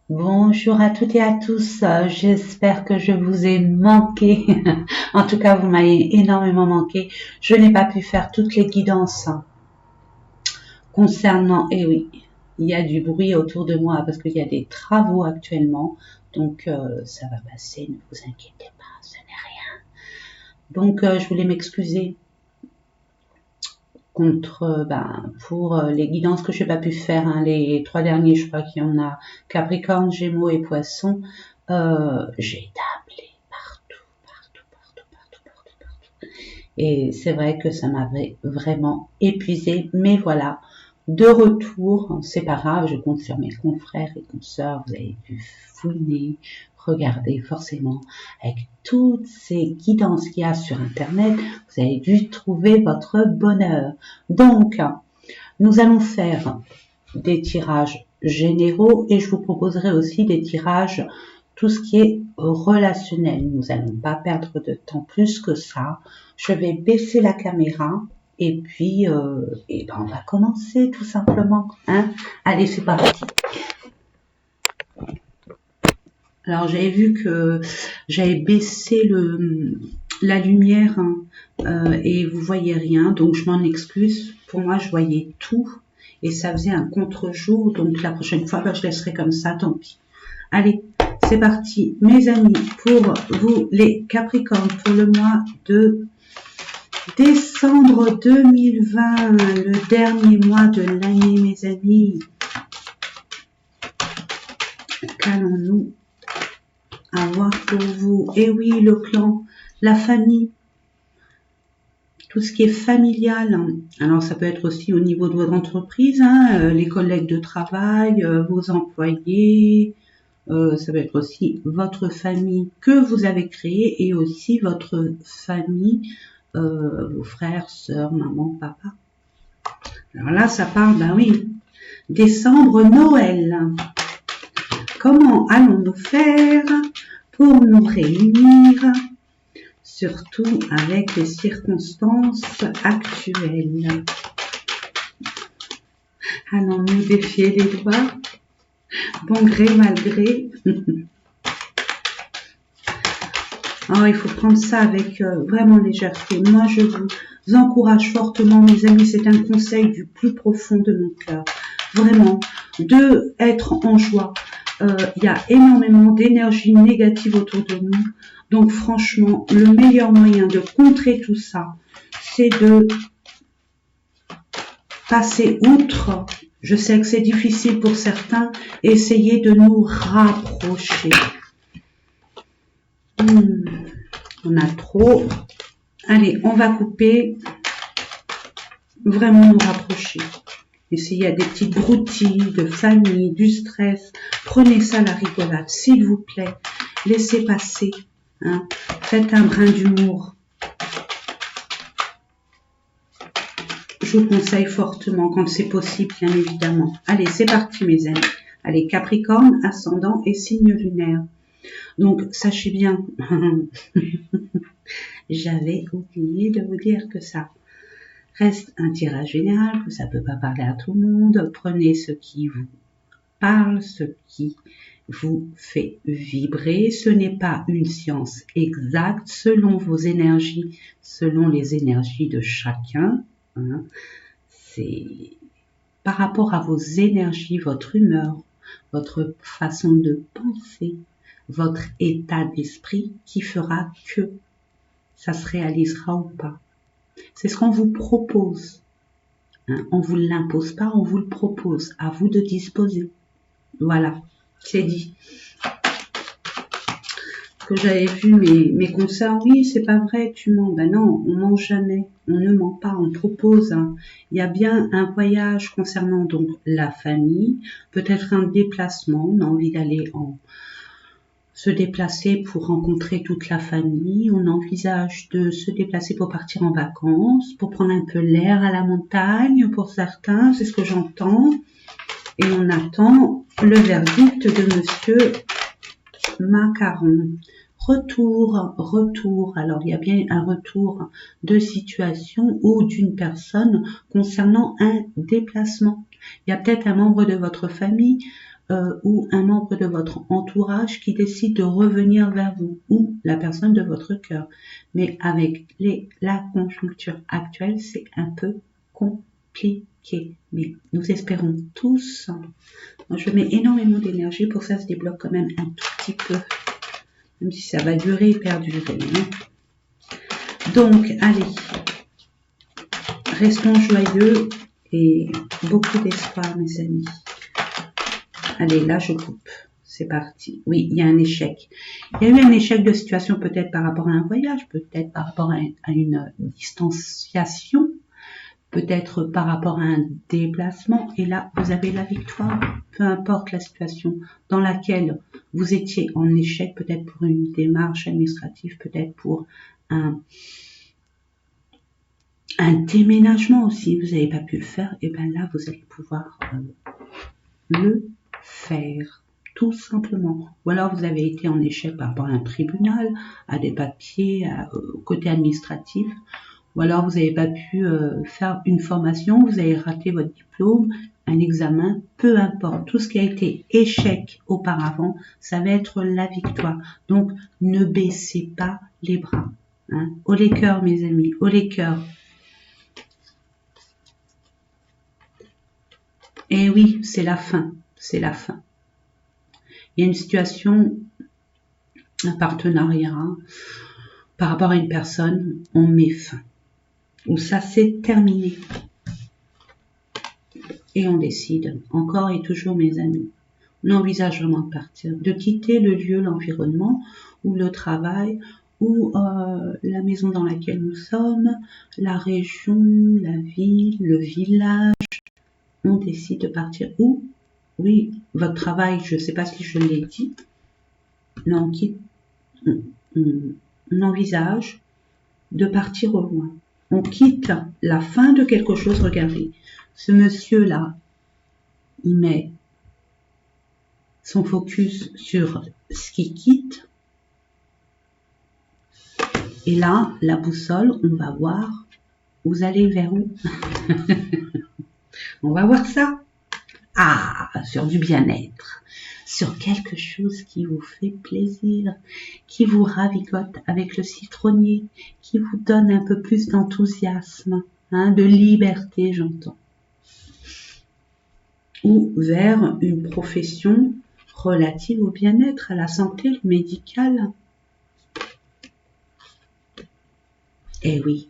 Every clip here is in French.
Bonjour à toutes et à tous, j'espère que je vous ai manqué. En tout cas, vous m'avez énormément manqué. Je n'ai pas pu faire toutes les guidances concernant, et oui, il y a du bruit autour de moi parce qu'il y a des travaux actuellement, donc ça va passer, ne vous inquiétez pas, ce n'est rien. Donc je voulais m'excuser pour les guidances que je n'ai pas pu faire, hein, les 3 derniers, je crois qu'il y en a Capricorne, Gémeaux et Poissons. J'ai été appelée partout, partout, partout, partout, partout, partout. Et c'est vrai que ça m'avait vraiment épuisée, mais voilà, de retour, c'est pas grave, je compte sur mes confrères et consoeurs, vous avez pu fouiner, regarder forcément, avec toutes ces guidances qu'il y a sur Internet, vous avez dû trouver votre bonheur. Donc, nous allons faire des tirages généraux et je vous proposerai aussi des tirages, tout ce qui est relationnel. Nous n'allons pas perdre de temps plus que ça. Je vais baisser la caméra et puis on va commencer tout simplement. Hein. Allez, c'est parti. Alors j'avais vu que j'avais baissé la lumière, hein, et vous voyez rien, donc je m'en excuse. Pour moi, je voyais tout et ça faisait un contre-jour, donc la prochaine fois, je laisserai comme ça, tant pis. Allez, c'est parti, mes amis, pour vous les Capricornes, pour le mois de décembre 2020, le dernier mois de l'année, mes amis. Qu'allons-nous avoir pour vous? Et oui, le clan, la famille, tout ce qui est familial. Alors ça peut être aussi au niveau de votre entreprise, hein, les collègues de travail, vos employés, ça peut être aussi votre famille que vous avez créée et aussi votre famille, vos frères, sœurs, maman, papa. Alors là, ça parle, ben oui, décembre, Noël. Comment allons-nous faire pour nous réunir, surtout avec les circonstances actuelles? Allons-nous défier les doigts, bon gré, mal gré? Alors, il faut prendre ça avec vraiment légèreté. Moi, je vous encourage fortement, mes amis, c'est un conseil du plus profond de mon cœur. Vraiment, de être en joie. Il y a énormément d'énergie négative autour de nous. Donc, franchement, le meilleur moyen de contrer tout ça, c'est de passer outre. Je sais que c'est difficile pour certains. Essayez de nous rapprocher. On a trop. Allez, on va couper. Vraiment nous rapprocher. Et s'il y a des petites broutilles de famille, du stress, prenez ça à la rigolade, s'il vous plaît. Laissez passer. Hein. Faites un brin d'humour. Je vous conseille fortement quand c'est possible, bien évidemment. Allez, c'est parti, mes amis. Allez, Capricorne, ascendant et signe lunaire. Donc, sachez bien, j'avais oublié de vous dire que ça reste un tirage général, que ça ne peut pas parler à tout le monde. Prenez ce qui vous parle, ce qui vous fait vibrer. Ce n'est pas une science exacte selon vos énergies, selon les énergies de chacun. Hein. C'est par rapport à vos énergies, votre humeur, votre façon de penser, votre état d'esprit qui fera que ça se réalisera ou pas. C'est ce qu'on vous propose. Hein, on ne vous l'impose pas, on vous le propose. À vous de disposer. Voilà, c'est dit. Que j'avais vu mes consoeurs, oui, c'est pas vrai, tu mens. Ben non, on ment jamais. On ne ment pas, on propose. Hein. Il y a bien un voyage concernant donc la famille, peut-être un déplacement. On a envie d'aller se déplacer pour rencontrer toute la famille. On envisage de se déplacer pour partir en vacances, pour prendre un peu l'air à la montagne pour certains, c'est ce que j'entends. Et on attend le verdict de Monsieur Macaron. Retour. Alors, il y a bien un retour de situation ou d'une personne concernant un déplacement. Il y a peut-être un membre de votre famille ou un membre de votre entourage qui décide de revenir vers vous, ou la personne de votre cœur. Mais avec la conjoncture actuelle, c'est un peu compliqué. Mais nous espérons tous. Moi, je mets énormément d'énergie pour que ça se débloque quand même un tout petit peu. Même si ça va durer et perdurer. Donc, allez. Restons joyeux et beaucoup d'espoir, mes amis. Allez, là, je coupe. C'est parti. Oui, il y a un échec. Il y a eu un échec de situation peut-être par rapport à un voyage, peut-être par rapport à une distanciation, peut-être par rapport à un déplacement. Et là, vous avez la victoire. Peu importe la situation dans laquelle vous étiez en échec, peut-être pour une démarche administrative, peut-être pour un déménagement aussi, vous n'avez pas pu le faire, et bien là, vous allez pouvoir le faire, tout simplement. Ou alors, vous avez été en échec par rapport à un tribunal, à des papiers, au côté administratif, ou alors vous n'avez pas pu faire une formation, vous avez raté votre diplôme, un examen, peu importe. Tout ce qui a été échec auparavant, ça va être la victoire. Donc, ne baissez pas les bras. Hein. Haut les cœurs, mes amis, haut les cœurs. Et oui, c'est la fin, c'est la fin. Il y a une situation, un partenariat, par rapport à une personne, on met fin. Ou ça, c'est terminé. Et on décide, encore et toujours, mes amis. On envisage vraiment de partir, de quitter le lieu, l'environnement, ou le travail, ou la maison dans laquelle nous sommes, la région, la ville, le village. On décide de partir où? Oui, votre travail, je ne sais pas si je l'ai dit, mais on envisage de partir au loin. On quitte la fin de quelque chose. Regardez, ce monsieur-là, il met son focus sur ce qu'il quitte. Et là, la boussole, on va voir, vous allez vers où? On va voir ça. Ah, sur du bien-être, sur quelque chose qui vous fait plaisir, qui vous ravigote avec le citronnier, qui vous donne un peu plus d'enthousiasme, hein, de liberté, j'entends. Ou vers une profession relative au bien-être, à la santé, le médical. Eh oui.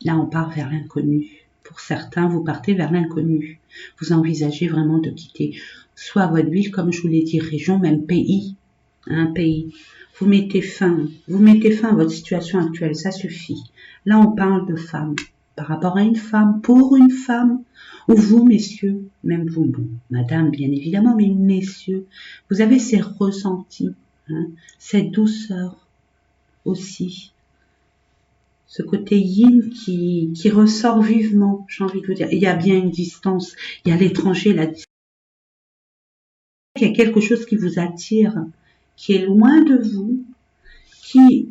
Là, on part vers l'inconnu. Pour certains, vous partez vers l'inconnu. Vous envisagez vraiment de quitter soit votre ville, comme je vous l'ai dit, région, même pays. Un pays. Vous mettez fin à votre situation actuelle, ça suffit. Là, on parle de femme. Par rapport à une femme, pour une femme, ou vous, messieurs, même vous, bon, madame, bien évidemment, mais messieurs, vous avez ces ressentis, hein, cette douceur aussi. Ce côté yin qui ressort vivement, j'ai envie de vous dire. Il y a bien une distance, il y a l'étranger, la distance. Il y a quelque chose qui vous attire, qui est loin de vous, qui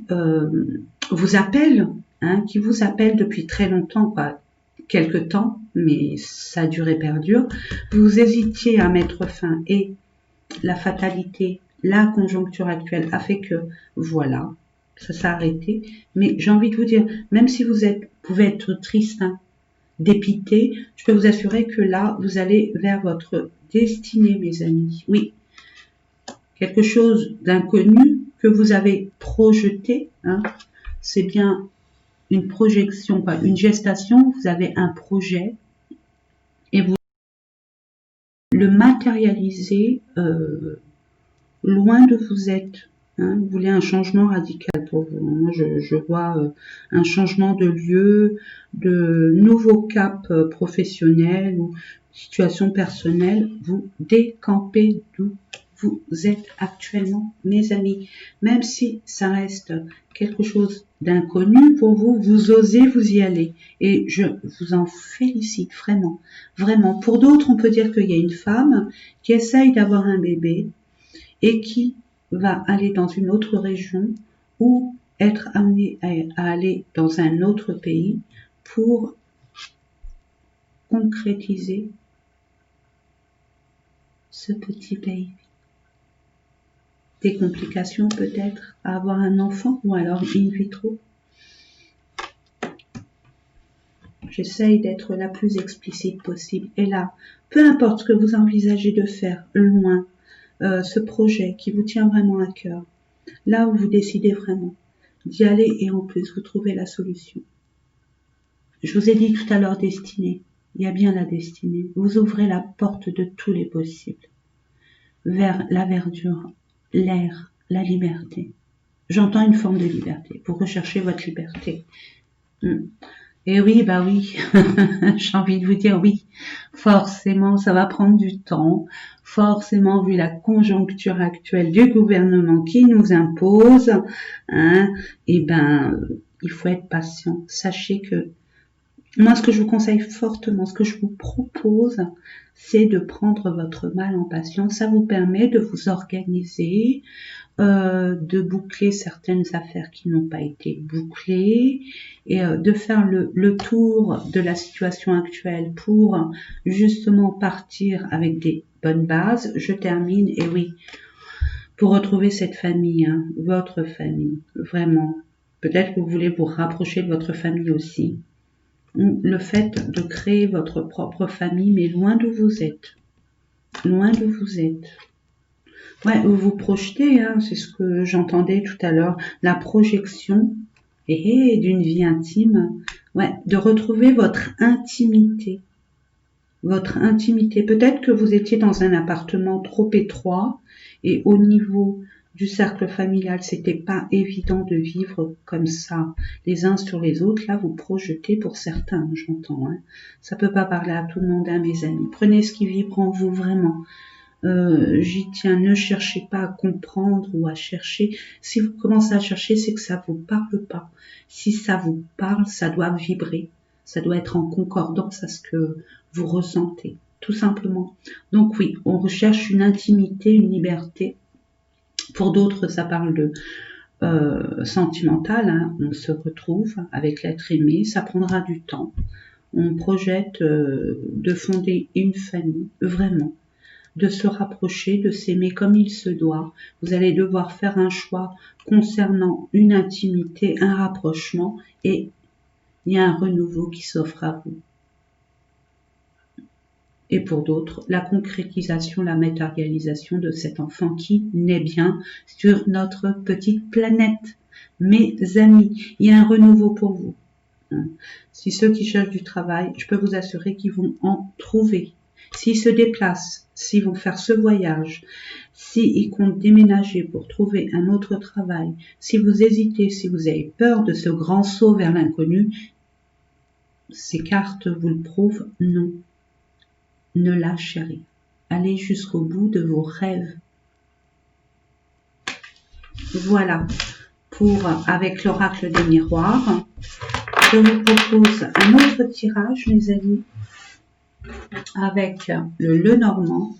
vous appelle, hein, qui vous appelle depuis très longtemps, quoi, quelque temps, mais ça dure et perdure. Vous hésitiez à mettre fin et la fatalité, la conjoncture actuelle a fait que, voilà, ça s'est arrêté. Mais j'ai envie de vous dire, même si vous pouvez être triste, hein, dépité, je peux vous assurer que là, vous allez vers votre destinée, mes amis. Oui, quelque chose d'inconnu que vous avez projeté, hein, c'est bien une projection, quoi, une gestation, vous avez un projet et vous le matérialisez loin de vous être. Hein, vous voulez un changement radical pour vous. Moi, je vois un changement de lieu, de nouveau cap professionnel ou situation personnelle. Vous décampez d'où vous êtes actuellement, mes amis. Même si ça reste quelque chose d'inconnu pour vous, vous osez vous y aller. Et je vous en félicite vraiment, vraiment. Pour d'autres, on peut dire qu'il y a une femme qui essaye d'avoir un bébé et qui va aller dans une autre région ou être amené à aller dans un autre pays pour concrétiser ce petit baby. Des complications peut-être à avoir un enfant ou alors in vitro. J'essaye d'être la plus explicite possible. Et là, peu importe ce que vous envisagez de faire loin, ce projet qui vous tient vraiment à cœur, là où vous décidez vraiment d'y aller et en plus vous trouvez la solution. Je vous ai dit tout à l'heure destinée. Il y a bien la destinée. Vous ouvrez la porte de tous les possibles. Vers la verdure, l'air, la liberté. J'entends une forme de liberté. Vous recherchez votre liberté. Et oui, bah oui, j'ai envie de vous dire oui. Forcément, ça va prendre du temps. Forcément, vu la conjoncture actuelle du gouvernement qui nous impose, et ben, il faut être patient. Sachez que moi, ce que je vous conseille fortement, ce que je vous propose, c'est de prendre votre mal en patience. Ça vous permet de vous organiser, de boucler certaines affaires qui n'ont pas été bouclées et de faire le tour de la situation actuelle pour justement partir avec des bonnes bases. Je termine, et oui, pour retrouver cette famille, votre famille, vraiment. Peut-être que vous voulez vous rapprocher de votre famille aussi. Le fait de créer votre propre famille, mais loin d'où vous êtes. Loin d'où vous êtes. Ouais, vous vous projetez, c'est ce que j'entendais tout à l'heure, la projection d'une vie intime. Ouais, de retrouver votre intimité. Votre intimité. Peut-être que vous étiez dans un appartement trop étroit et au niveau du cercle familial, c'était pas évident de vivre comme ça, les uns sur les autres. Là, vous projetez pour certains, j'entends. Ça peut pas parler à tout le monde, mes amis. Prenez ce qui vibre en vous vraiment. J'y tiens, ne cherchez pas à comprendre ou à chercher. Si vous commencez à chercher, c'est que ça vous parle pas. Si ça vous parle, ça doit vibrer. Ça doit être en concordance à ce que vous ressentez, tout simplement. Donc oui, on recherche une intimité, une liberté. Pour d'autres, ça parle de sentimental. On se retrouve avec l'être aimé. Ça prendra du temps. On projette de fonder une famille, vraiment. De se rapprocher, de s'aimer comme il se doit. Vous allez devoir faire un choix concernant une intimité, un rapprochement, et il y a un renouveau qui s'offre à vous. Et pour d'autres, la concrétisation, la matérialisation de cet enfant qui naît bien sur notre petite planète. Mes amis, il y a un renouveau pour vous. Si ceux qui cherchent du travail, je peux vous assurer qu'ils vont en trouver. S'ils se déplacent, s'ils vont faire ce voyage, s'ils comptent déménager pour trouver un autre travail, si vous hésitez, si vous avez peur de ce grand saut vers l'inconnu, ces cartes vous le prouvent, non. Ne lâchez rien. Allez jusqu'au bout de vos rêves. Voilà, avec l'oracle des miroirs, je vous propose un autre tirage, mes amis, avec le Lenormand,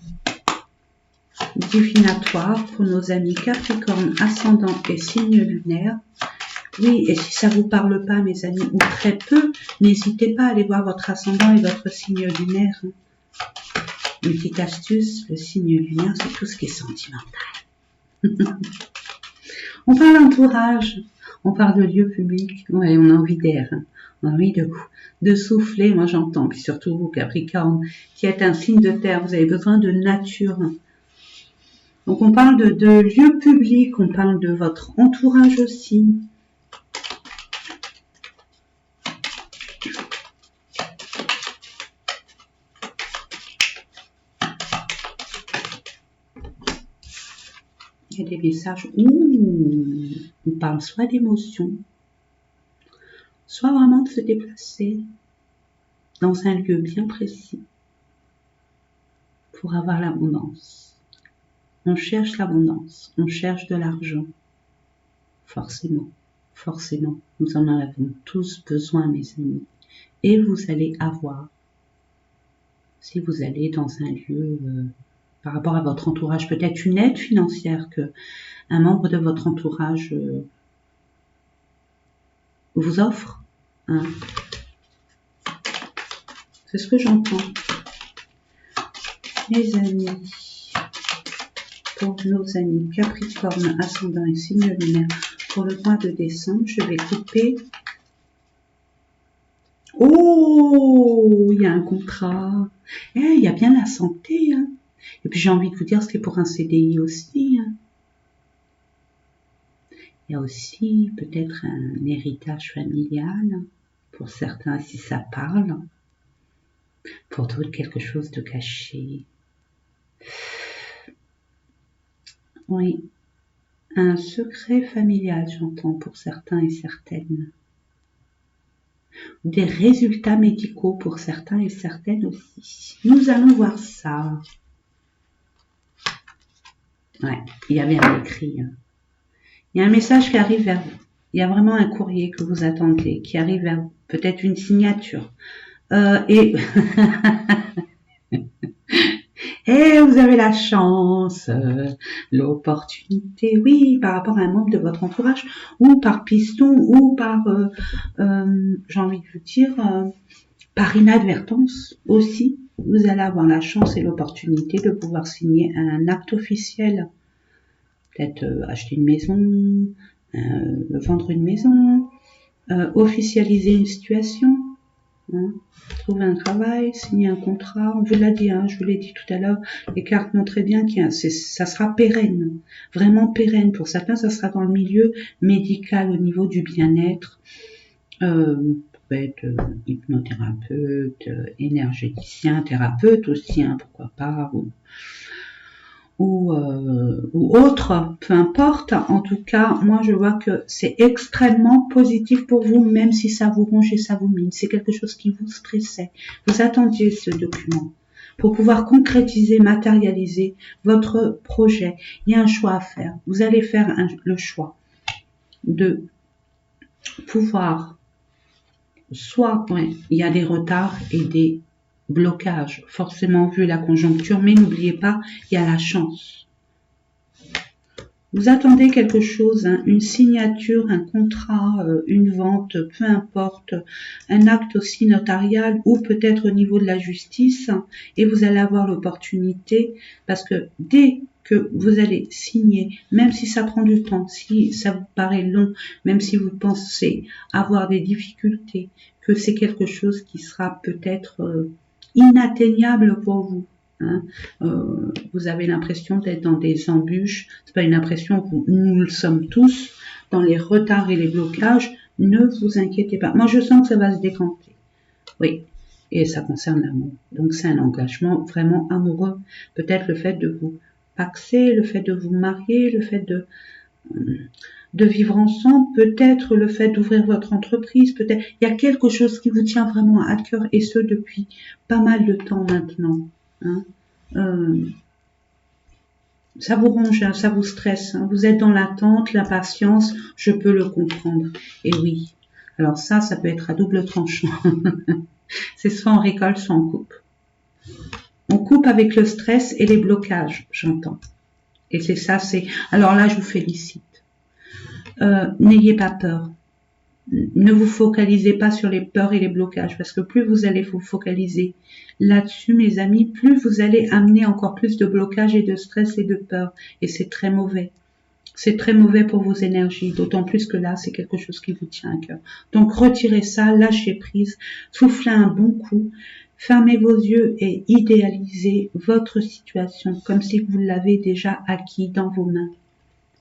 divinatoire pour nos amis Capricorne, ascendant et signe lunaire. Oui, et si ça vous parle pas, mes amis, ou très peu, n'hésitez pas à aller voir votre ascendant et votre signe lunaire. Une petite astuce, le signe lunaire, c'est tout ce qui est sentimental. On parle d'entourage, on parle de lieu public, ouais, on a envie d'air, on a envie de souffler, moi j'entends, puis surtout vous Capricorne, qui êtes un signe de terre, vous avez besoin de nature. Donc on parle de lieu public, on parle de votre entourage aussi. Il y a des messages où on parle soit d'émotion, soit vraiment de se déplacer dans un lieu bien précis pour avoir l'abondance. On cherche l'abondance, on cherche de l'argent. Forcément, nous en avons tous besoin, mes amis. Et vous allez avoir, si vous allez dans un lieu, par rapport à votre entourage, peut-être une aide financière que un membre de votre entourage vous offre. C'est ce que j'entends. Mes amis, pour nos amis Capricorne, ascendant et signe lunaire, pour le mois de décembre, je vais couper. Oh, il y a un contrat. Il y a bien la santé. Hein. Et puis j'ai envie de vous dire, c'est pour un CDI aussi. Hein. Il y a aussi peut-être un héritage familial, pour certains si ça parle. Pour d'autres, quelque chose de caché. Oui, un secret familial, j'entends, pour certains et certaines. Des résultats médicaux pour certains et certaines aussi. Nous allons voir ça. Ouais, il y a bien écrit. Hein. Il y a un message qui arrive vers vous. Il y a vraiment un courrier que vous attendez, qui arrive vers vous. Peut-être une signature. Et vous avez la chance, l'opportunité, oui, par rapport à un membre de votre entourage, ou par piston, ou par, j'ai envie de vous dire, par inadvertance aussi. Vous allez avoir la chance et l'opportunité de pouvoir signer un acte officiel. Peut-être acheter une maison, vendre une maison, officialiser une situation. Hein, trouver un travail, signer un contrat, on vous l'a dit, hein, je vous l'ai dit tout à l'heure, les cartes montraient bien que ça sera pérenne, vraiment pérenne. Pour certains, ça sera dans le milieu médical au niveau du bien-être, peut être hypnothérapeute, énergéticien, thérapeute aussi, hein, pourquoi pas, ou autre, peu importe. En tout cas, moi je vois que c'est extrêmement positif pour vous, même si ça vous ronge et ça vous mine. C'est quelque chose qui vous stressait. Vous attendiez ce document pour pouvoir concrétiser, matérialiser votre projet. Il y a un choix à faire. Vous allez faire le choix de pouvoir, soit, il y a des retards et des blocage, forcément vu la conjoncture, mais n'oubliez pas, il y a la chance. Vous attendez quelque chose, hein, une signature, un contrat, une vente, peu importe, un acte aussi notarial ou peut-être au niveau de la justice, et vous allez avoir l'opportunité, parce que dès que vous allez signer, même si ça prend du temps, si ça vous paraît long, même si vous pensez avoir des difficultés, que c'est quelque chose qui sera peut-être inatteignable pour vous. Hein. Vous avez l'impression d'être dans des embûches. C'est pas une impression, nous le sommes tous dans les retards et les blocages. Ne vous inquiétez pas. Moi, je sens que ça va se décanter. Oui, et ça concerne l'amour. Donc, c'est un engagement vraiment amoureux. Peut-être le fait de vous paxer, le fait de vous marier, le fait de vivre ensemble, peut-être le fait d'ouvrir votre entreprise, peut-être il y a quelque chose qui vous tient vraiment à cœur et ce depuis pas mal de temps maintenant. Hein. Ça vous ronge, hein, ça vous stresse, hein. Vous êtes dans l'attente, l'impatience, je peux le comprendre. Et oui, alors ça peut être à double tranchant. C'est soit on récolte, soit on coupe. On coupe avec le stress et les blocages, j'entends. Et c'est ça, alors là, je vous félicite. N'ayez pas peur. Ne vous focalisez pas sur les peurs et les blocages, parce que plus vous allez vous focaliser là-dessus, mes amis, plus vous allez amener encore plus de blocages et de stress et de peur. Et c'est très mauvais. C'est très mauvais pour vos énergies, d'autant plus que là, c'est quelque chose qui vous tient à cœur. Donc, retirez ça, lâchez prise, soufflez un bon coup, fermez vos yeux et idéalisez votre situation comme si vous l'avez déjà acquis dans vos mains.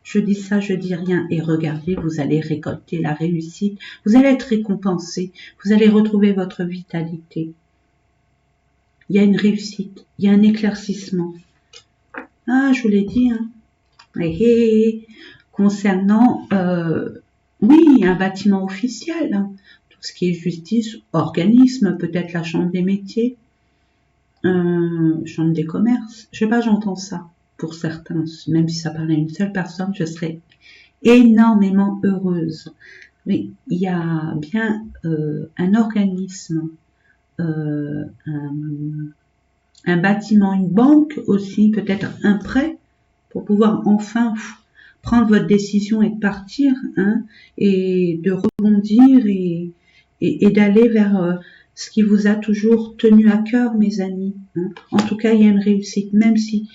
Je dis ça, je dis rien, et regardez, vous allez récolter la réussite, vous allez être récompensé, vous allez retrouver votre vitalité. Il y a une réussite, il y a un éclaircissement. Ah, je vous l'ai dit, hein. Concernant, oui, un bâtiment officiel, hein. Tout ce qui est justice, organisme, peut-être la chambre des métiers, chambre des commerces, je sais pas, j'entends ça. Pour certains, même si ça parlait à une seule personne, je serais énormément heureuse. Mais il y a bien un organisme, un bâtiment, une banque aussi, peut-être un prêt, pour pouvoir enfin prendre votre décision et de partir, hein, et de rebondir et d'aller vers ce qui vous a toujours tenu à cœur, mes amis. Hein. En tout cas, il y a une réussite, même si,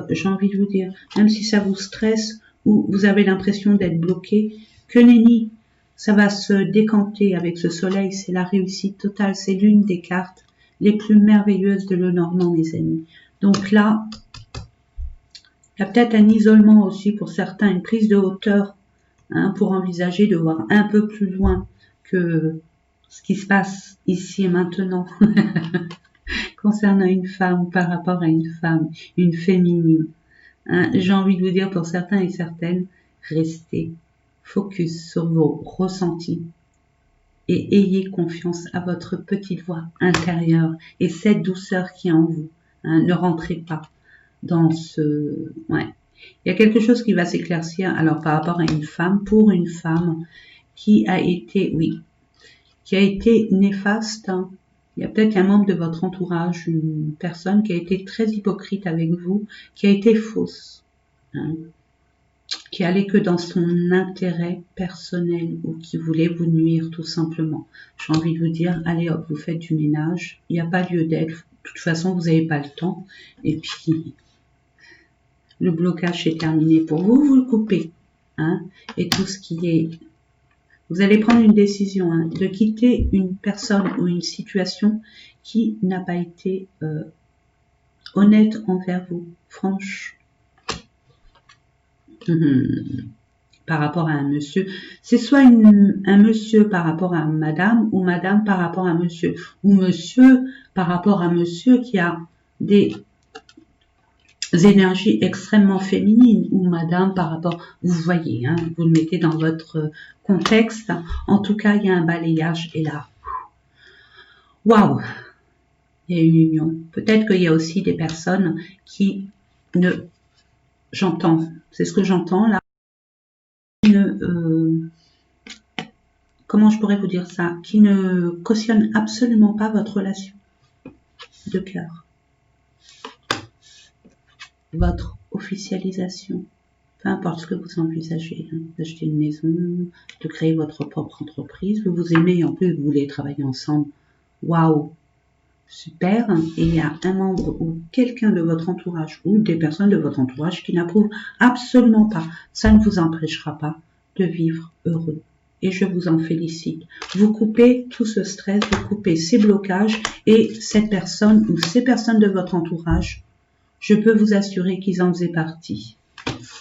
j'ai envie de vous dire, même si ça vous stresse ou vous avez l'impression d'être bloqué, que nenni, ça va se décanter avec ce soleil, c'est la réussite totale, c'est l'une des cartes les plus merveilleuses de Lenormand, mes amis. Donc là, il y a peut-être un isolement aussi pour certains, une prise de hauteur, hein, pour envisager de voir un peu plus loin que ce qui se passe ici et maintenant concernant une femme par rapport à une femme, une féminine. Hein, j'ai envie de vous dire pour certains et certaines, restez focus sur vos ressentis et ayez confiance à votre petite voix intérieure et cette douceur qui est en vous. Hein, ne rentrez pas dans ce... Ouais. Il y a quelque chose qui va s'éclaircir alors par rapport à une femme, pour une femme qui a été, oui, qui a été néfaste. Hein. Il y a peut-être un membre de votre entourage, une personne qui a été très hypocrite avec vous, qui a été fausse, hein, qui allait que dans son intérêt personnel ou qui voulait vous nuire tout simplement. J'ai envie de vous dire, allez hop, vous faites du ménage, il n'y a pas lieu d'être, de toute façon vous n'avez pas le temps, et puis le blocage est terminé pour vous, vous le coupez, hein, et tout ce qui est... Vous allez prendre une décision, hein, de quitter une personne ou une situation qui n'a pas été honnête envers vous, franche. Par rapport à un monsieur, c'est soit un monsieur par rapport à madame ou madame par rapport à monsieur, ou monsieur par rapport à monsieur qui a des énergies extrêmement féminines, ou madame par rapport, vous voyez, hein, vous le mettez dans votre contexte. En tout cas, il y a un balayage et là, waouh, il y a une union. Peut-être qu'il y a aussi des personnes qui ne, j'entends, c'est ce que j'entends là, comment je pourrais vous dire ça, qui ne cautionne absolument pas votre relation de cœur, votre officialisation, peu importe ce que vous envisagez, hein, d'acheter une maison, de créer votre propre entreprise, vous vous aimez et en plus vous voulez travailler ensemble, waouh, super, et il y a un membre ou quelqu'un de votre entourage ou des personnes de votre entourage qui n'approuvent absolument pas, ça ne vous empêchera pas de vivre heureux. Et je vous en félicite. Vous coupez tout ce stress, vous coupez ces blocages et cette personne ou ces personnes de votre entourage, je peux vous assurer qu'ils en faisaient partie.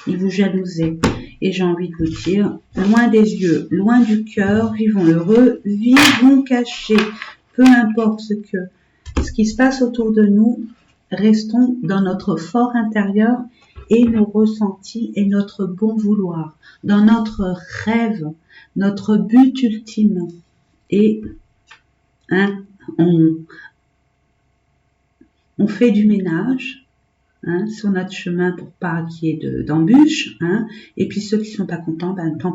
Ils vous jalousaient. Et j'ai envie de vous dire, loin des yeux, loin du cœur, vivons heureux, vivons cachés. Peu importe ce qui se passe autour de nous, restons dans notre fort intérieur et nos ressentis et notre bon vouloir, dans notre rêve, notre but ultime. Et hein, on fait du ménage, hein, sur notre chemin pour pas qu'il y ait d'embûches. Hein, et puis ceux qui sont pas contents, ben tant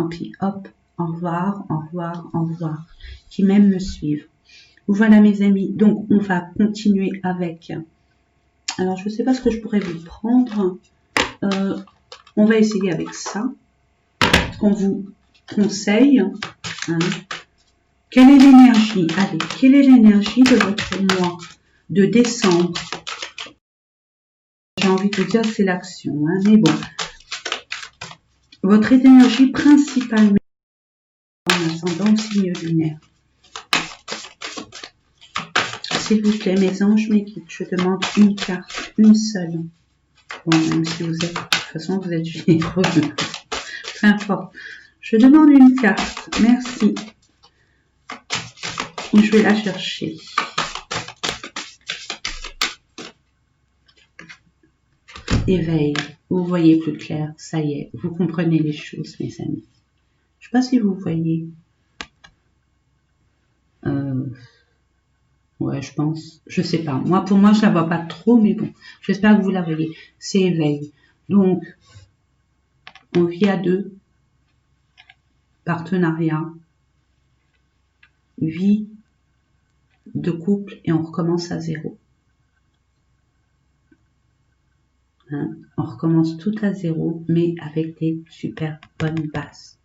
pis, hop, au revoir, au revoir, au revoir, qui même me suivent. Voilà mes amis, donc on va continuer avec... Alors je ne sais pas ce que je pourrais vous prendre. On va essayer avec ça. On vous conseille. Hein. Quelle est l'énergie? Allez, quelle est l'énergie de votre mois de décembre? J'ai envie de vous dire c'est l'action, hein, mais bon. Votre énergie principale en ascendant signe lunaire. S'il vous plaît, mes anges, mes guides, je demande une carte, une seule. Bon, même si vous êtes, de toute façon, vous êtes généreux. Peu importe. Je demande une carte. Merci. Je vais la chercher. Éveil. Vous voyez plus clair. Ça y est. Vous comprenez les choses, mes amis. Je ne sais pas si vous voyez. Ouais, je pense. Je sais pas. Moi, pour moi, je la vois pas trop, mais bon. J'espère que vous la voyez. C'est éveil. Donc, on vit à deux. Partenariat. Vie de couple et on recommence à zéro. Hein, on recommence tout à zéro, mais avec des super bonnes bases.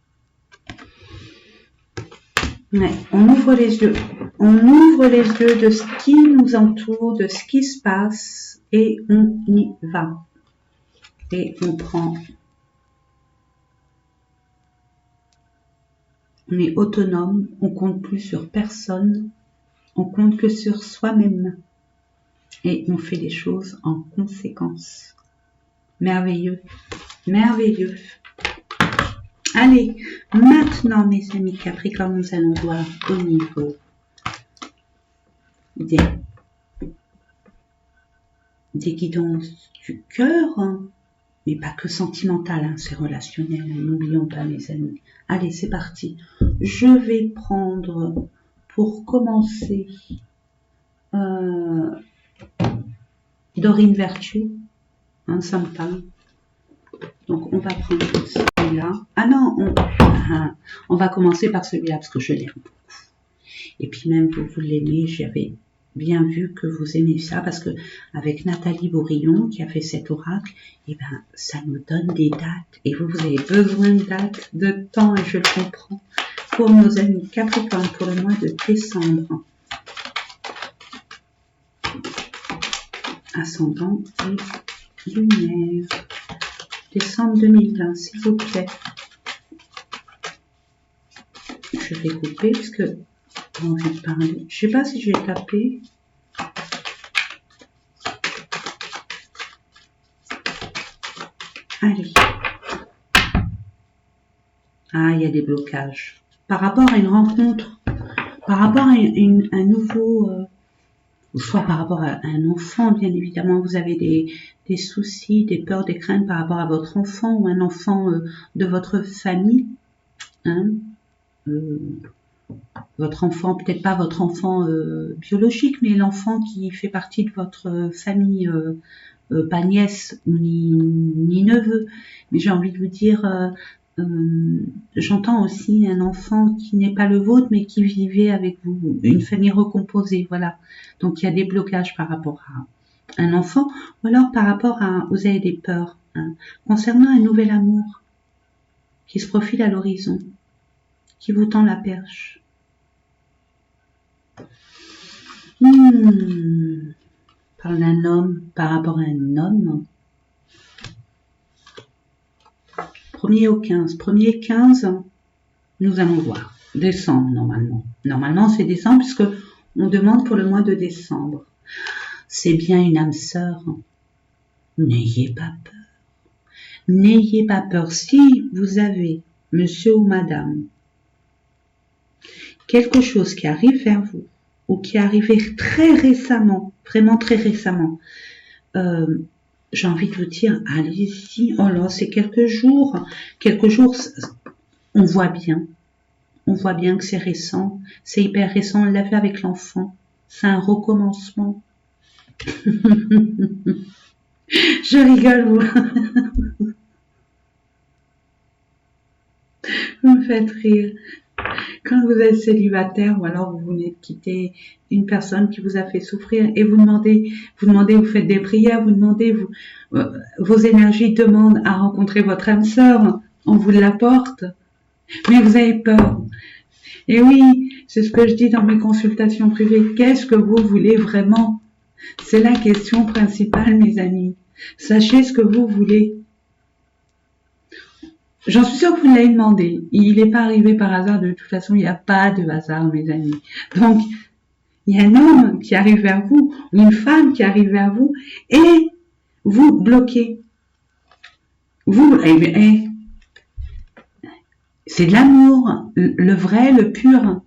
Ouais, on ouvre les yeux. On ouvre les yeux de ce qui nous entoure, de ce qui se passe, et on y va. Et on prend. On est autonome, on compte plus sur personne, on compte que sur soi-même. Et on fait les choses en conséquence. Merveilleux, merveilleux. Allez, maintenant mes amis Capricorne, nous allons voir au niveau des guidances du cœur, hein, mais pas que sentimental, hein, c'est relationnel, hein, n'oublions pas mes amis. Allez, c'est parti. Je vais prendre, pour commencer, Dorine Virtue, hein, ça me parle. Donc on va prendre celui-là. Ah non, on va commencer par celui-là parce que je l'aime beaucoup. Et puis même vous l'aimez, j'avais bien vu que vous aimez ça parce que avec Nathalie Bourillon qui a fait cet oracle, et ben ça nous donne des dates. Et vous avez besoin de dates, de temps, et je le comprends. Pour nos amis Capricorne pour le mois de décembre. Ascendant et lumière. Décembre 2020, s'il vous plaît. Je vais couper parce que j'ai envie de parler. Je sais pas si je vais taper. Allez. Ah, il y a des blocages. Par rapport à une rencontre, par rapport à un nouveau, soit par rapport à un enfant, bien évidemment, vous avez des soucis, des peurs, des craintes par rapport à votre enfant ou un enfant de votre famille. Hein, votre enfant, peut-être pas votre enfant biologique, mais l'enfant qui fait partie de votre famille, pas nièce ni neveu. Mais j'ai envie de vous dire, j'entends aussi un enfant qui n'est pas le vôtre, mais qui vivait avec vous, une famille recomposée, voilà. Donc il y a des blocages par rapport à un enfant, ou alors par rapport à, vous avez des peurs, hein, concernant un nouvel amour qui se profile à l'horizon, qui vous tend la perche. Parle d'un homme par rapport à un homme. Premier au 15. Premier 15, nous allons voir. Décembre, normalement. Normalement, c'est décembre puisque on demande pour le mois de décembre. C'est bien une âme sœur. N'ayez pas peur. N'ayez pas peur. Si vous avez, monsieur ou madame, quelque chose qui arrive vers vous, ou qui est arrivé très récemment, vraiment très récemment, j'ai envie de vous dire, allez-y, oh là, c'est quelques jours, on voit bien que c'est récent, c'est hyper récent, on l'a fait avec l'enfant, c'est un recommencement. Je rigole, vous me faites rire. Quand vous êtes célibataire ou alors vous venez de quitter une personne qui vous a fait souffrir et vous faites des prières, vous demandez, vos énergies demandent à rencontrer votre âme sœur, on vous l'apporte, mais vous avez peur. Et oui, c'est ce que je dis dans mes consultations privées. Qu'est-ce que vous voulez vraiment? C'est la question principale, mes amis. Sachez ce que vous voulez. J'en suis sûre que vous l'avez demandé. Il n'est pas arrivé par hasard. De toute façon, il n'y a pas de hasard, mes amis. Donc, il y a un homme qui arrive vers vous, ou une femme qui arrive vers vous, et vous bloquez. C'est de l'amour, le vrai, le pur.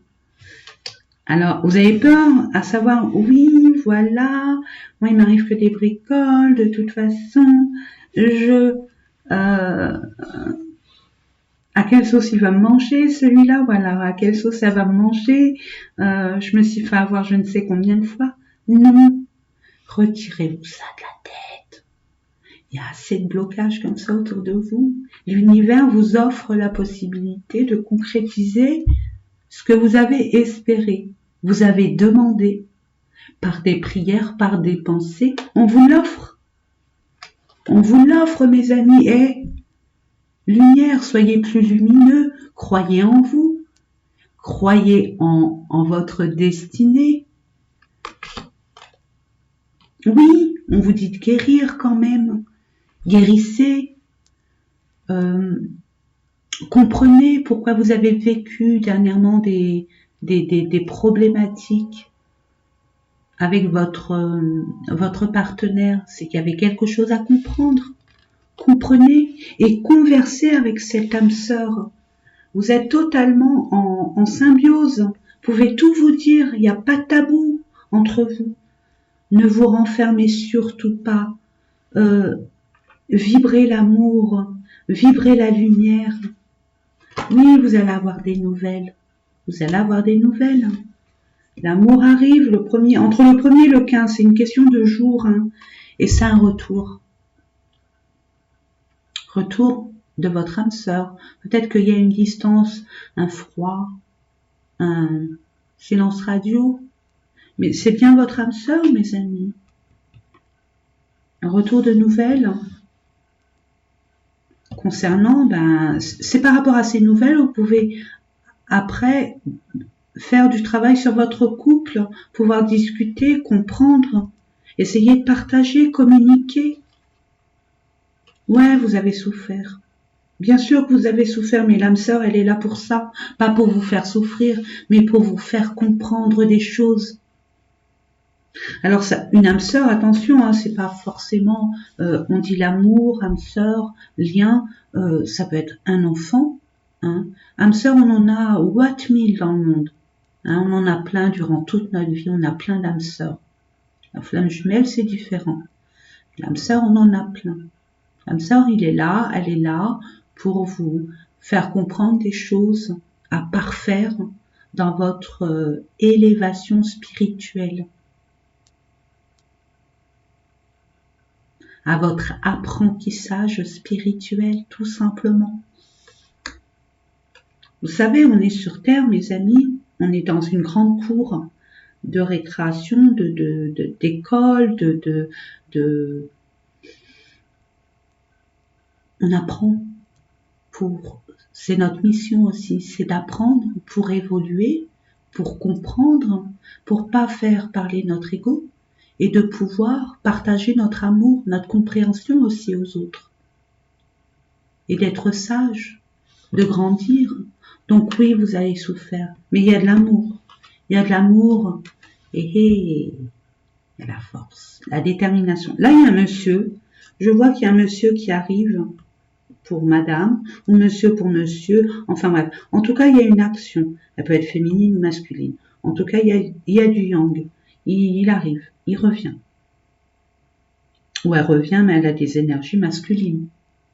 Alors, vous avez peur à savoir, oui, voilà, moi, il m'arrive que des bricoles, de toute façon, à quelle sauce il va me manger, celui-là, voilà, à quelle sauce ça va me manger, je me suis fait avoir je ne sais combien de fois. Non, retirez-vous ça de la tête. Il y a assez de blocages comme ça autour de vous. L'univers vous offre la possibilité de concrétiser ce que vous avez espéré, vous avez demandé, par des prières, par des pensées, on vous l'offre. On vous l'offre, mes amis, et lumière, soyez plus lumineux, croyez en vous, croyez en votre destinée. Oui, on vous dit de guérir quand même. Guérissez. Comprenez pourquoi vous avez vécu dernièrement des problématiques avec votre partenaire. C'est qu'il y avait quelque chose à comprendre. Comprenez et conversez avec cette âme sœur. Vous êtes totalement en symbiose. Vous pouvez tout vous dire. Il n'y a pas de tabou entre vous. Ne vous renfermez surtout pas. Vibrez l'amour. Vibrez la lumière. Oui, vous allez avoir des nouvelles. Vous allez avoir des nouvelles. L'amour arrive entre le 1er et le 15. C'est une question de jour. Hein, et c'est un retour. Retour de votre âme sœur. Peut-être qu'il y a une distance, un froid, un silence radio. Mais c'est bien votre âme sœur, mes amis. Un retour de nouvelles. Concernant, c'est par rapport à ces nouvelles, vous pouvez après faire du travail sur votre couple, pouvoir discuter, comprendre, essayer de partager, communiquer. Ouais, vous avez souffert. Bien sûr que vous avez souffert, mais l'âme sœur, elle est là pour ça. Pas pour vous faire souffrir, mais pour vous faire comprendre des choses. Alors, une âme sœur, attention, hein, c'est pas forcément, on dit l'amour, âme sœur, lien, ça peut être un enfant. Hein. Âme sœur, on en a what mille dans le monde. Hein, on en a plein durant toute notre vie, on a plein d'âmes sœurs. La flamme jumelle, c'est différent. L'âme sœur, on en a plein. L'âme sœur, elle est là pour vous faire comprendre des choses à parfaire dans votre élévation spirituelle. À votre apprentissage spirituel, tout simplement. Vous savez, on est sur Terre, mes amis, on est dans une grande cour de récréation, d'école, on apprend c'est notre mission aussi, c'est d'apprendre pour évoluer, pour comprendre, pour pas faire parler notre ego, et de pouvoir partager notre amour, notre compréhension aussi aux autres. Et d'être sage, de grandir. Donc oui, vous avez souffert, mais il y a de l'amour. Il y a de l'amour et il y a la force, la détermination. Là, il y a un monsieur, je vois qu'il y a un monsieur qui arrive pour madame, ou monsieur pour monsieur, enfin bref. En tout cas, il y a une action. Elle peut être féminine ou masculine. En tout cas, il y a du yang. Il arrive, il revient. Ou elle revient, mais elle a des énergies masculines.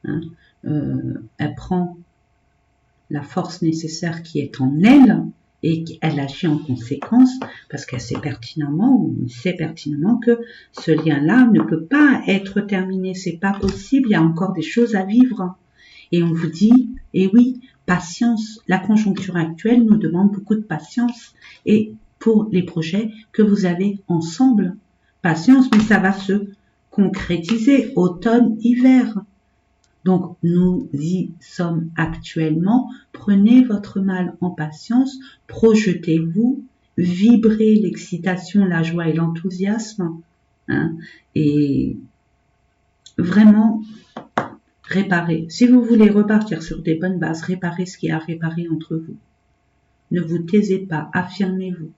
Hein. Elle prend la force nécessaire qui est en elle et qu'elle agit en conséquence parce qu'elle sait pertinemment ou il sait pertinemment que ce lien-là ne peut pas être terminé. C'est pas possible. Il y a encore des choses à vivre. Et on vous dit, et oui, patience. La conjoncture actuelle nous demande beaucoup de patience. Et pour les projets que vous avez ensemble. Patience, mais ça va se concrétiser automne, hiver. Donc, nous y sommes actuellement. Prenez votre mal en patience, projetez-vous, vibrez l'excitation, la joie et l'enthousiasme. Hein, et vraiment, réparez. Si vous voulez repartir sur des bonnes bases, réparez ce qui a réparé entre vous. Ne vous taisez pas, affirmez-vous.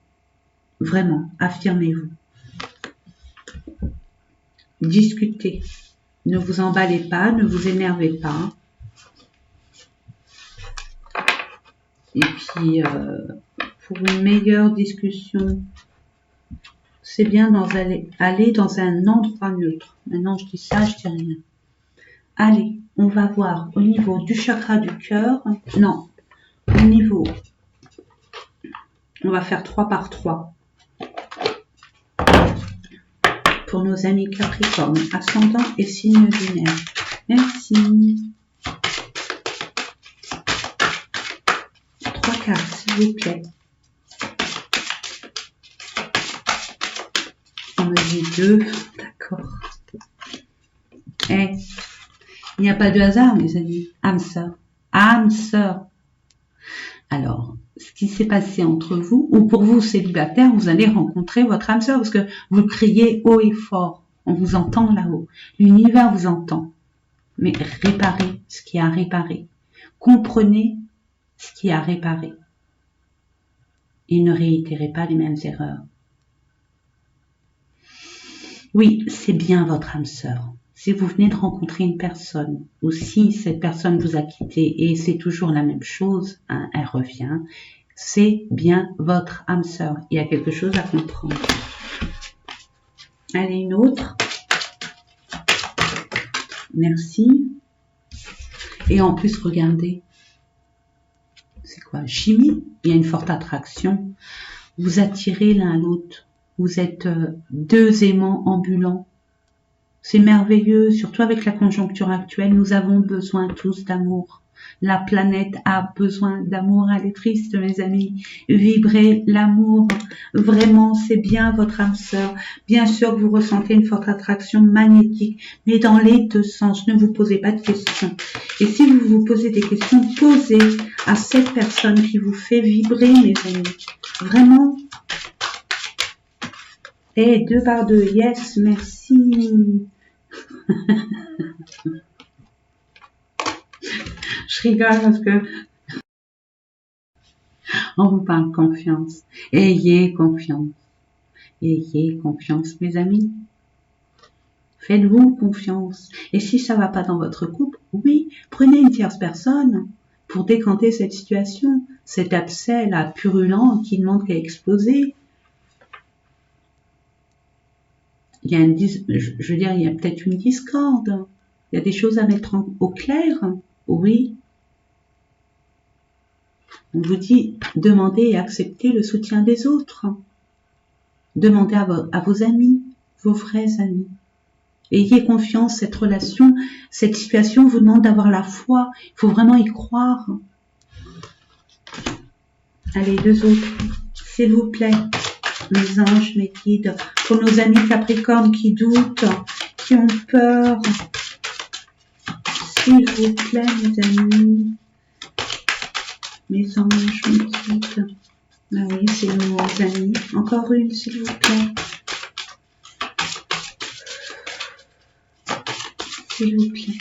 Vraiment, affirmez-vous. Discutez. Ne vous emballez pas, ne vous énervez pas. Et puis, pour une meilleure discussion, c'est bien aller dans un endroit neutre. Maintenant, je dis ça, je dis rien. Allez, on va voir au niveau du chakra du cœur. Non, au niveau... On va faire 3 par 3. Pour nos amis Capricorne, ascendant et signe lunaire. Merci. 3 cartes, s'il vous plaît. On me dit 2. D'accord. Il n'y a pas de hasard, mes amis. Âme sœur. Âme sœur. Alors, ce qui s'est passé entre vous, ou pour vous célibataires, vous allez rencontrer votre âme sœur parce que vous criez haut et fort. On vous entend là-haut. L'univers vous entend. Mais réparez ce qui est à réparer. Comprenez ce qui est à réparer. Et ne réitérez pas les mêmes erreurs. Oui, c'est bien votre âme sœur. Si vous venez de rencontrer une personne, ou si cette personne vous a quitté et c'est toujours la même chose, hein, elle revient, c'est bien votre âme sœur. Il y a quelque chose à comprendre. Allez, une autre. Merci. Et en plus, regardez. C'est quoi? Chimie. Il y a une forte attraction. Vous attirez l'un à l'autre. Vous êtes deux aimants ambulants. C'est merveilleux, surtout avec la conjoncture actuelle. Nous avons besoin tous d'amour. La planète a besoin d'amour. Elle est triste, mes amis. Vibrez l'amour. Vraiment, c'est bien votre âme sœur. Bien sûr que vous ressentez une forte attraction magnétique, mais dans les deux sens. Ne vous posez pas de questions. Et si vous vous posez des questions, posez à cette personne qui vous fait vibrer, mes amis. Vraiment. Et 2 par 2. Yes, merci. Je rigole parce que on vous parle de confiance. Ayez confiance. Ayez confiance, mes amis. Faites-vous confiance. Et si ça va pas dans votre couple, oui, prenez une tierce personne pour décanter cette situation, cet abcès là purulent qui ne demande qu'à exploser. Il y a je veux dire, il y a peut-être une discorde. Il y a des choses à mettre au clair. Oui. On vous dit, demandez et acceptez le soutien des autres. Demandez à vos amis, vos vrais amis. Ayez confiance, cette relation, cette situation vous demande d'avoir la foi. Il faut vraiment y croire. Allez, 2 autres. S'il vous plaît, mes anges, mes guides, pour nos amis Capricorne qui doutent, qui ont peur. S'il vous plaît, mes amis, mes anges, mes guides. Ah oui, c'est nos amis. Encore une, s'il vous plaît. S'il vous plaît.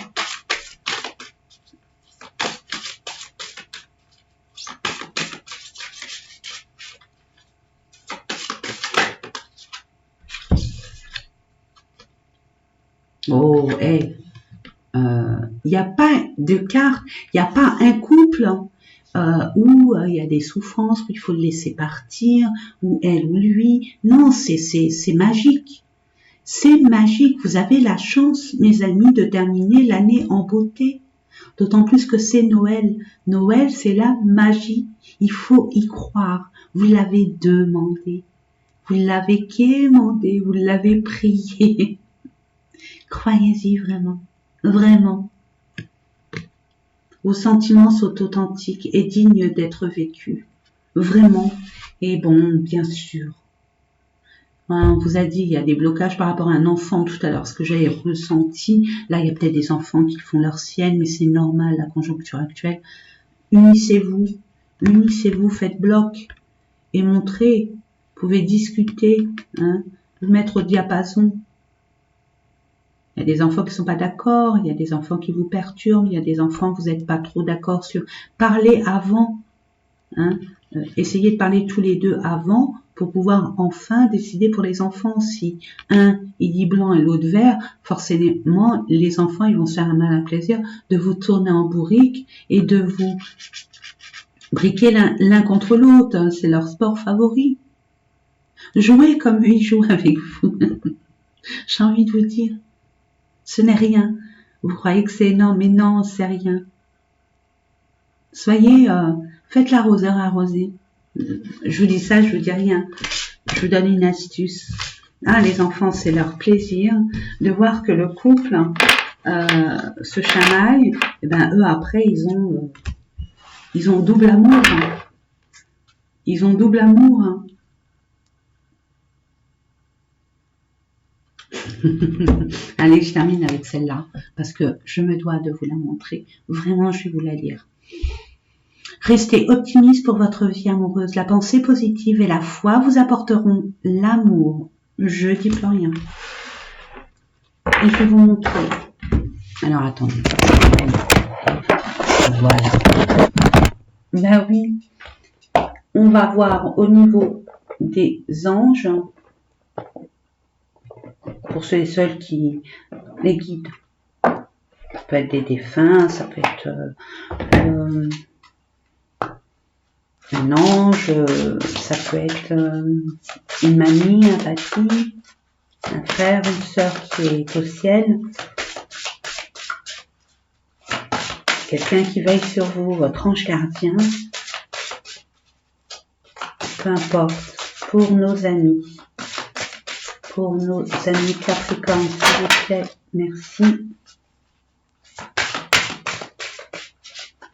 Oh, hey. Il n'y a pas de carte, il n'y a pas un couple où il y a des souffrances, où il faut le laisser partir, ou elle ou lui. Non, c'est magique. C'est magique. Vous avez la chance, mes amis, de terminer l'année en beauté. D'autant plus que c'est Noël. Noël, c'est la magie. Il faut y croire. Vous l'avez demandé. Vous l'avez quémandé. Vous l'avez prié. Croyez-y vraiment. Vraiment. Vos sentiments sont authentiques et dignes d'être vécus. Vraiment. Et bon, bien sûr. On vous a dit, il y a des blocages par rapport à un enfant tout à l'heure, ce que j'avais ressenti. Là, il y a peut-être des enfants qui font leur sienne, mais c'est normal, la conjoncture actuelle. Unissez-vous, faites bloc et montrez. Vous pouvez discuter, hein, vous mettre au diapason. Il y a des enfants qui ne sont pas d'accord, il y a des enfants qui vous perturbent, il y a des enfants que vous n'êtes pas trop d'accord sur. Parlez avant, hein, essayez de parler tous les deux avant pour pouvoir enfin décider pour les enfants. Si un il dit blanc et l'autre vert, forcément les enfants ils vont se faire un malin plaisir de vous tourner en bourrique et de vous briquer l'un contre l'autre. C'est leur sport favori. Jouez comme eux ils jouent avec vous. J'ai envie de vous dire. Ce n'est rien. Vous croyez que c'est énorme, mais non, c'est rien. Soyez, faites l'arroseur arrosé. Je vous dis ça, je vous dis rien. Je vous donne une astuce. Ah, les enfants, c'est leur plaisir de voir que le couple se chamaille. Et ben eux après, ils ont double amour. Hein. Ils ont double amour. Hein. Allez, je termine avec celle-là parce que je me dois de vous la montrer. Vraiment, je vais vous la lire. Restez optimiste pour votre vie amoureuse. La pensée positive et la foi vous apporteront l'amour. Je dis plus rien. Et je vais vous montrer. Alors, attendez. Voilà. Ben oui. On va voir au niveau des anges, pour ceux et celles qui les guident. Ça peut être des défunts, ça peut être un ange, ça peut être une mamie, un papy, un frère, une sœur qui est au ciel, quelqu'un qui veille sur vous, votre ange gardien, peu importe, pour nos amis Capricorne, s'il vous plaît, merci.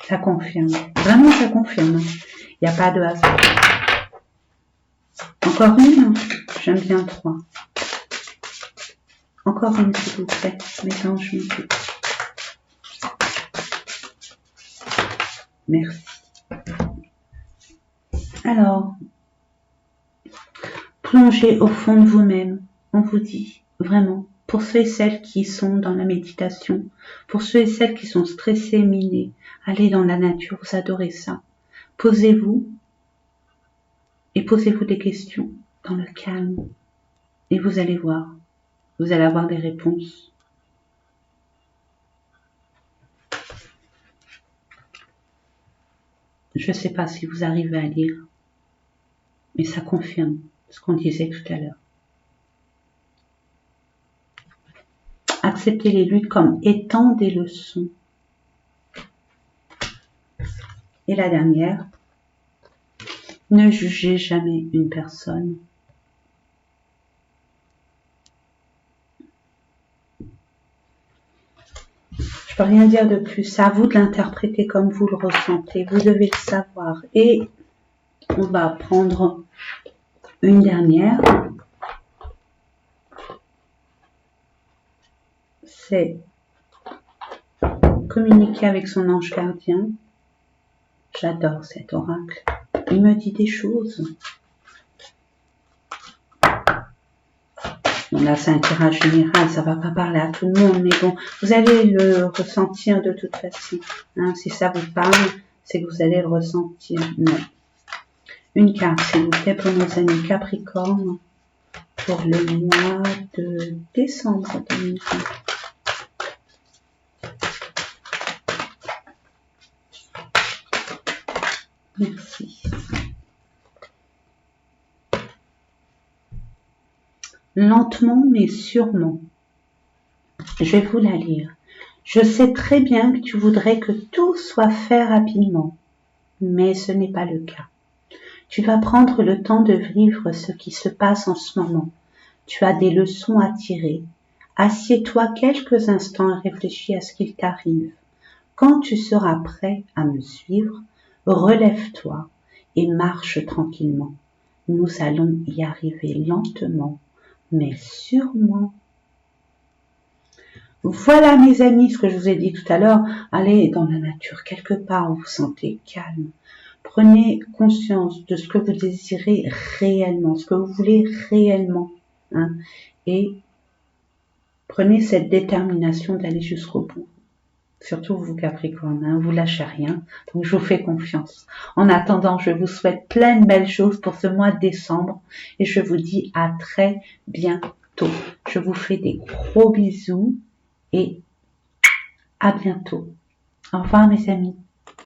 Ça confirme, vraiment ça confirme, il n'y a pas de hasard. Encore une, j'aime bien 3. Encore une s'il vous plaît, mes anges magiques. Merci. Alors, plongez au fond de vous-même, on vous dit, vraiment, pour ceux et celles qui sont dans la méditation, pour ceux et celles qui sont stressés, minés, allez dans la nature, vous adorez ça. Posez-vous et posez-vous des questions dans le calme et vous allez voir, vous allez avoir des réponses. Je ne sais pas si vous arrivez à lire, mais ça confirme ce qu'on disait tout à l'heure. Acceptez les luttes comme étant des leçons. Et la dernière, ne jugez jamais une personne. Je peux rien dire de plus, c'est à vous de l'interpréter comme vous le ressentez, vous devez le savoir. Et on va prendre une dernière. C'est communiquer avec son ange gardien. J'adore cet oracle. Il me dit des choses. Bon, là, c'est un tirage général, ça va pas parler à tout le monde, mais bon, vous allez le ressentir de toute façon. Hein, si ça vous parle, c'est que vous allez le ressentir. Non. Une carte, s'il vous plaît, pour nos amis Capricorne, pour le mois de décembre 2020. Merci. Lentement mais sûrement. Je vais vous la lire. Je sais très bien que tu voudrais que tout soit fait rapidement, mais ce n'est pas le cas. Tu vas prendre le temps de vivre ce qui se passe en ce moment. Tu as des leçons à tirer. Assieds-toi quelques instants et réfléchis à ce qu'il t'arrive. Quand tu seras prêt à me suivre, relève-toi et marche tranquillement. Nous allons y arriver lentement, mais sûrement. Voilà mes amis, ce que je vous ai dit tout à l'heure, allez dans la nature, quelque part où vous vous sentez calme. Prenez conscience de ce que vous désirez réellement, ce que vous voulez réellement. Hein, et prenez cette détermination d'aller jusqu'au bout. Surtout vous Capricorne, hein, vous lâchez rien, donc je vous fais confiance. En attendant, je vous souhaite plein de belles choses pour ce mois de décembre et je vous dis à très bientôt. Je vous fais des gros bisous et à bientôt. Au revoir mes amis.